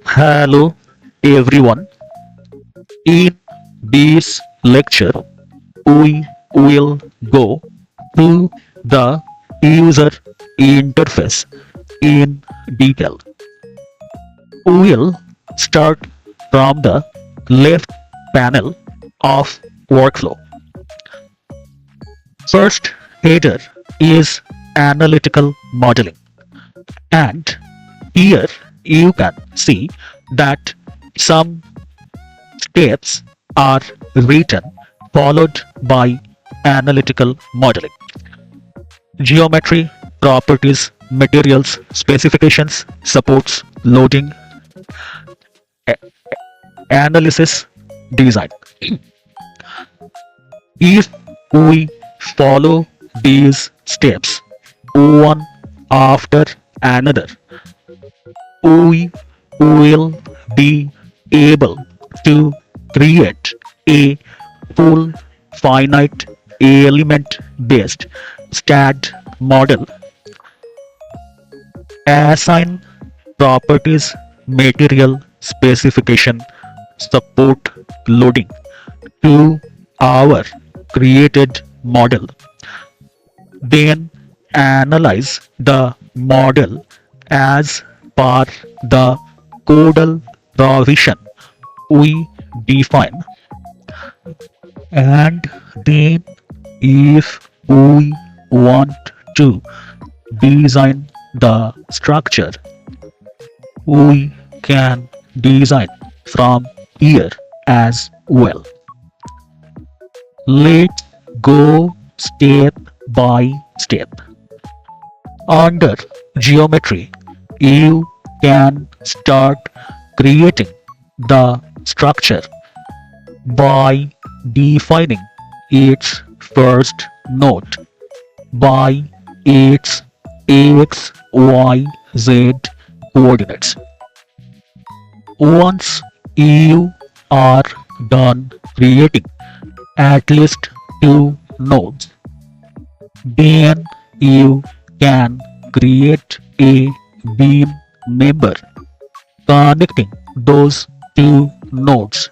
Hello everyone. In this lecture, we will go through the user interface in detail. We'll start from the left panel of workflow. First header is analytical modeling, and here you can see that some steps are written followed by analytical modeling. Geometry, properties, materials, specifications, supports, loading, analysis, design. If we follow these steps one after another, we will be able to create a full finite element based STAAD model, assign properties, material specification, support, loading to our created model, then analyze the model as per the codal provision we define, and then if we want to design the structure, we can design from here as well. Let's go step by step. Under geometry, you can start creating the structure by defining its first node by its x, y, z coordinates. Once you are done creating at least two nodes, then you can create a beam member connecting those two nodes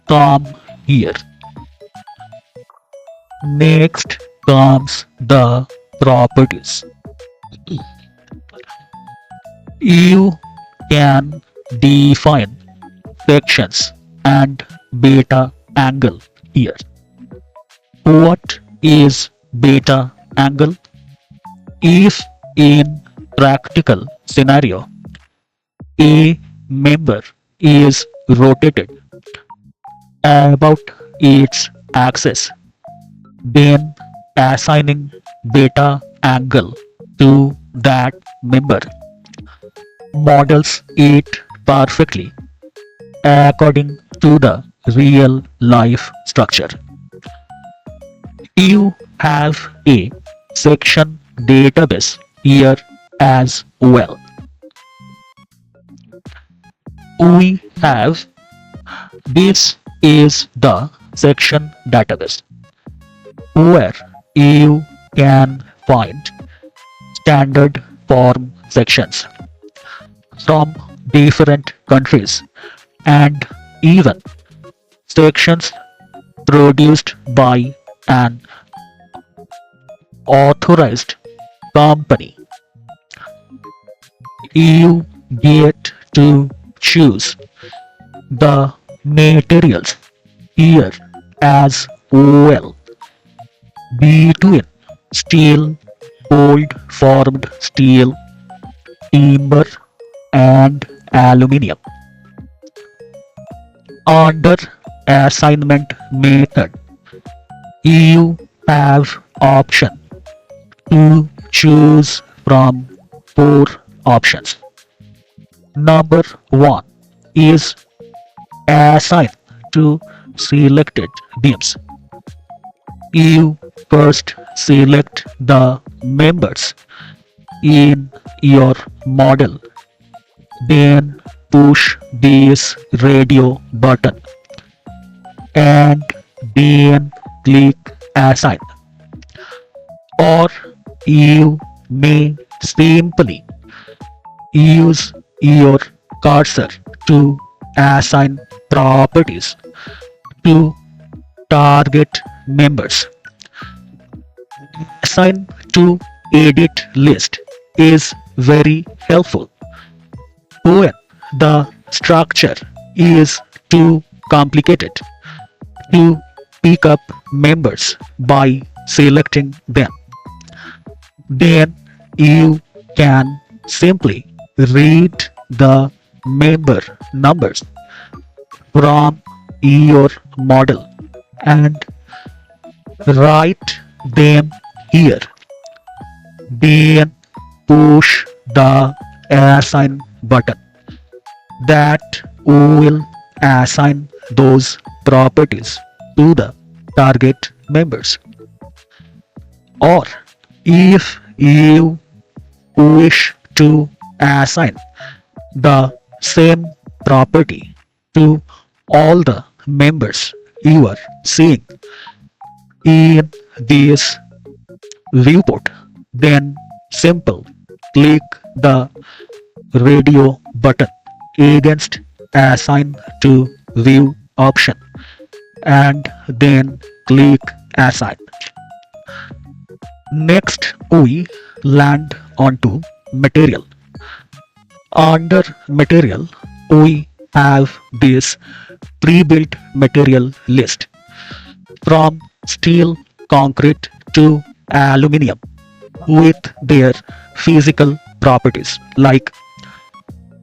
from here. Next comes the properties. You can define sections and beta angle here. What is beta angle? If in practical scenario a member is rotated about its axis, then assigning beta angle to that member models it perfectly according to the real life structure. You have a section database here as well. We have this is the section database where you can find standard form sections from different countries and even sections produced by an authorized company. You get to choose the materials here as well between steel, cold formed steel, timber, and aluminium. Under assignment method, you have option to choose from four options. Number one is assign to selected beams. You first select the members in your model, then push this radio button and then click assign, or you may simply use your cursor to assign properties to target members. Assign to edit list is very helpful when the structure is too complicated to pick up members by selecting them. Then you can simply read the member numbers from your model and write them here. Then push the assign button that will assign those properties to the target members. Or if you wish to assign the same property to all the members you are seeing in this viewport, then simple click the radio button against assign to view option and then click assign. Next we land onto material. Under material we have this pre-built material list from steel, concrete to aluminum with their physical properties like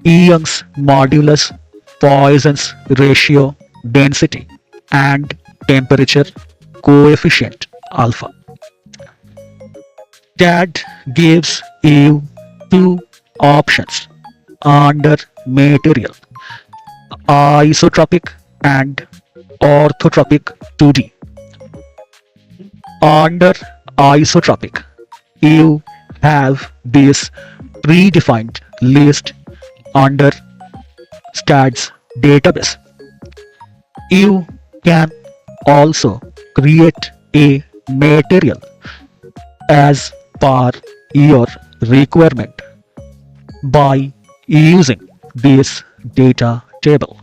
Young's modulus, Poisson's ratio, density, and temperature coefficient alpha. STAAD gives you two options under material: isotropic and orthotropic 2D. Under isotropic, you have this predefined list under STAAD's database. You can also create a material as per your requirement by using this data table.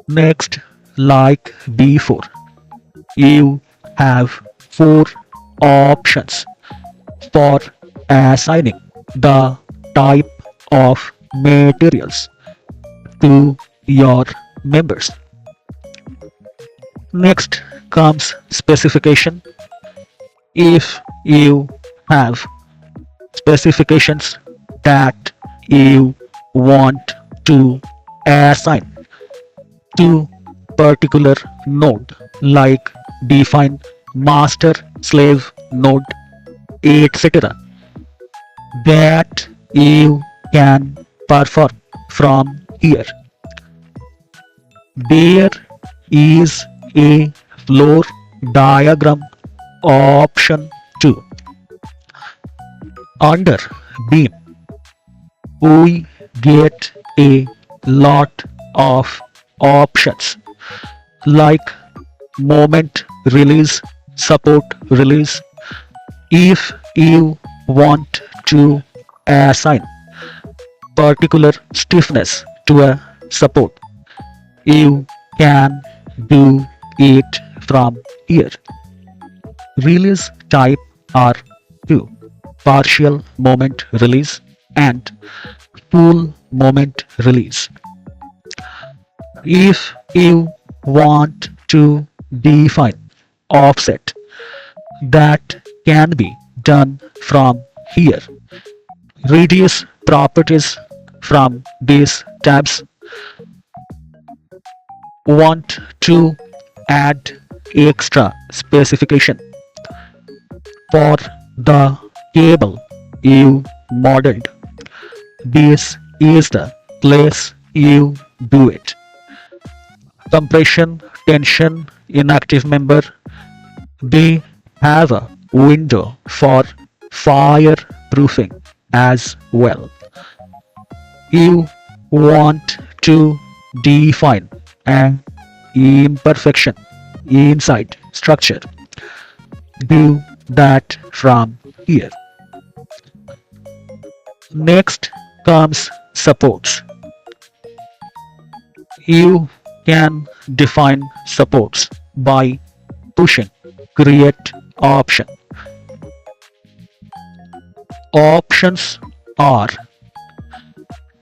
Next, like before, you have four options for assigning the type of materials to your members. Next comes specification. If you have specifications that you want to assign to particular node like define master slave node, etc., that you can perform from here. There is a floor diagram option too. Under beam, we get a lot of options like moment release, support release. If you want to assign particular stiffness to a support, you can do it from here. Release type are two: partial moment release and full moment release. If you want to define offset, that can be done from here. Reduce properties from these tabs. Want to add extra specification for the cable you modeled? This is the place you do it. Compression, tension, inactive member. They have a window for fireproofing as well. You want to define an imperfection inside structure. Do that from here. Next comes supports. You can define supports by pushing create option. Options are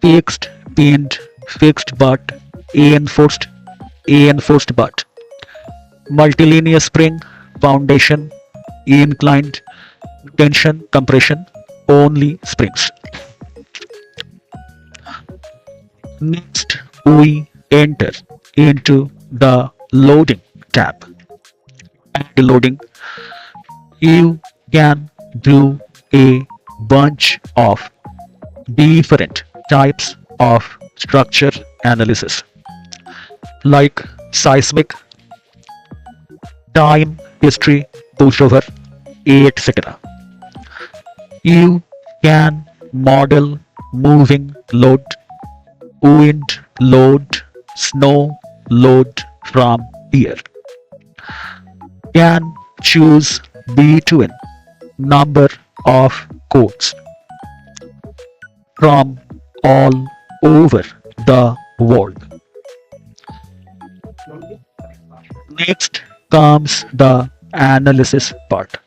fixed, pinned, fixed but, enforced but, multilinear spring, foundation, inclined, tension, compression, only springs. Next, we enter into the loading tab. At loading, you can do a bunch of different types of structure analysis like seismic, time history, pushover, etc. You can model moving load, wind load, snow load from here. Can choose between number of codes from all over the world. Next comes the analysis part.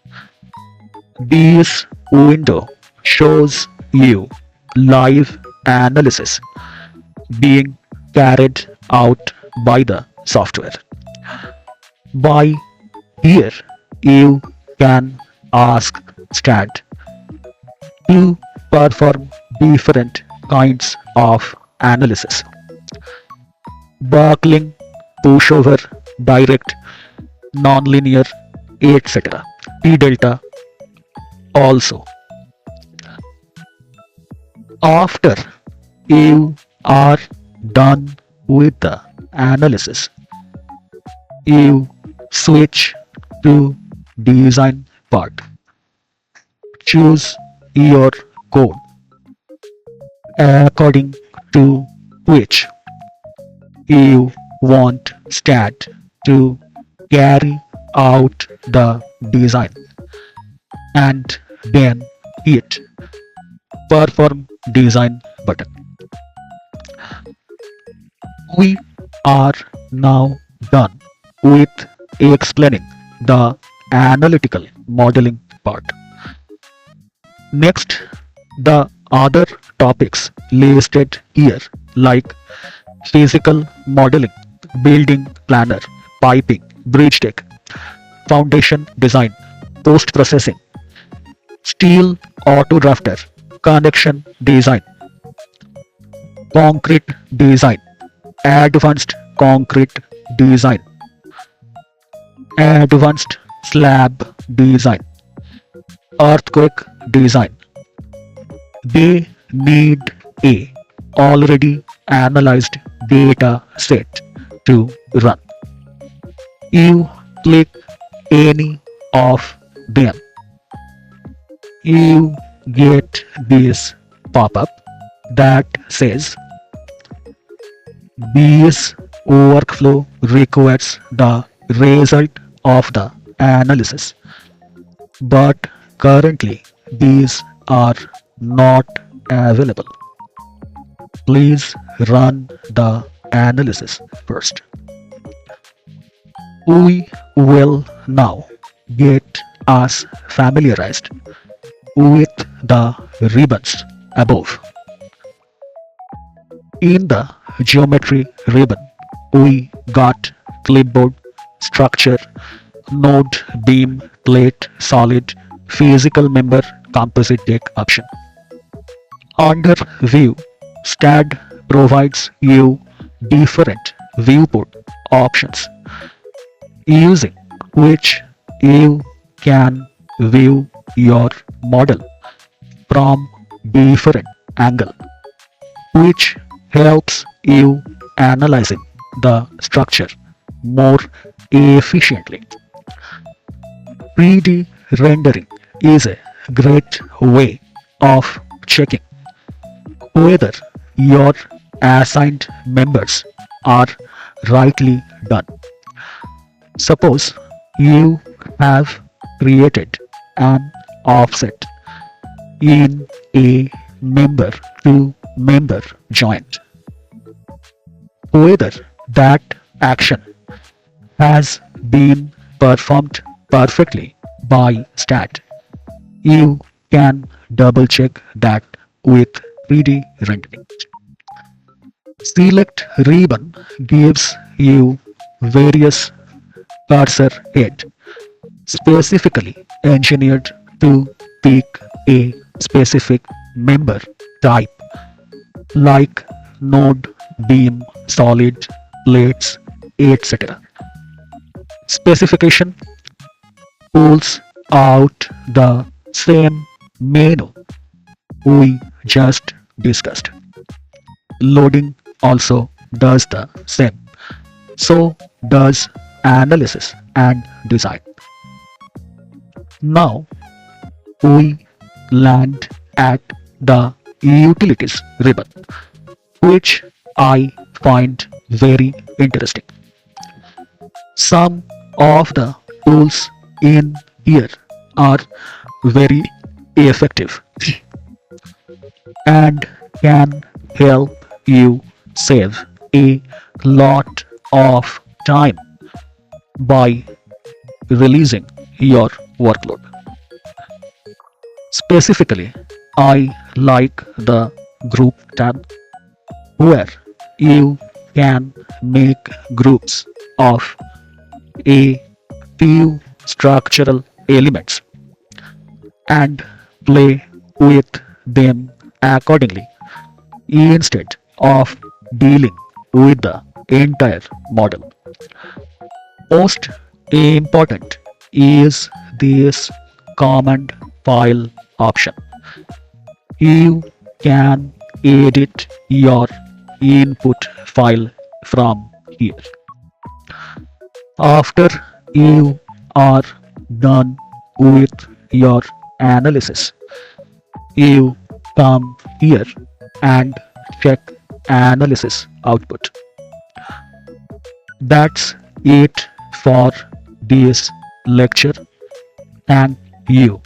This window shows you live analysis being carried out by the software. By here, you can ask STAAD to perform different kinds of analysis. Buckling, pushover, direct, nonlinear, etc. T delta also. After you are done with the analysis, you switch to design part. Choose your code according to which you want STAAD to carry out the design and then hit perform design button. We are now done with explaining the analytical modeling part. Next, the other topics listed here like physical modeling, building planner, piping, bridge deck, foundation design, post processing, steel auto drafter, connection design, concrete design, advanced concrete design, advanced slab design, earthquake design. They need a already analyzed data set to run. You click any of them. You get this pop-up that says this workflow requires the result of the analysis, but currently these are not available. Please run the analysis first. We will now get us familiarized with the ribbons above. In the geometry ribbon, we got clipboard, structure, node, beam, plate, solid, physical member, composite deck option. Under view, STAAD provides you different viewport options using which you can view your model from different angle, which helps you analyzing the structure more efficiently. 3D rendering is a great way of checking whether your assigned members are rightly done. Suppose you have created an offset in a member to member joint. Whether that action has been performed perfectly by STAAD. You can double check that with 3D rendering. Select ribbon gives you various cursor head specifically engineered to pick a specific member type like node, beam, solid, plates, etc. Specification pulls out the same menu we just discussed. Loading also does the same. So does analysis and design. Now we land at the utilities ribbon, which I find very interesting. Some of the tools in here are very effective and can help you save a lot of time by releasing your workload. Specifically, I like the group tab where you can make groups of a few structural elements and play with them accordingly instead of dealing with the entire model. Most important is this command file option. You can edit your input file from here. After you are done with your analysis, you come here and check analysis output. That's it for this lecture. Thank you.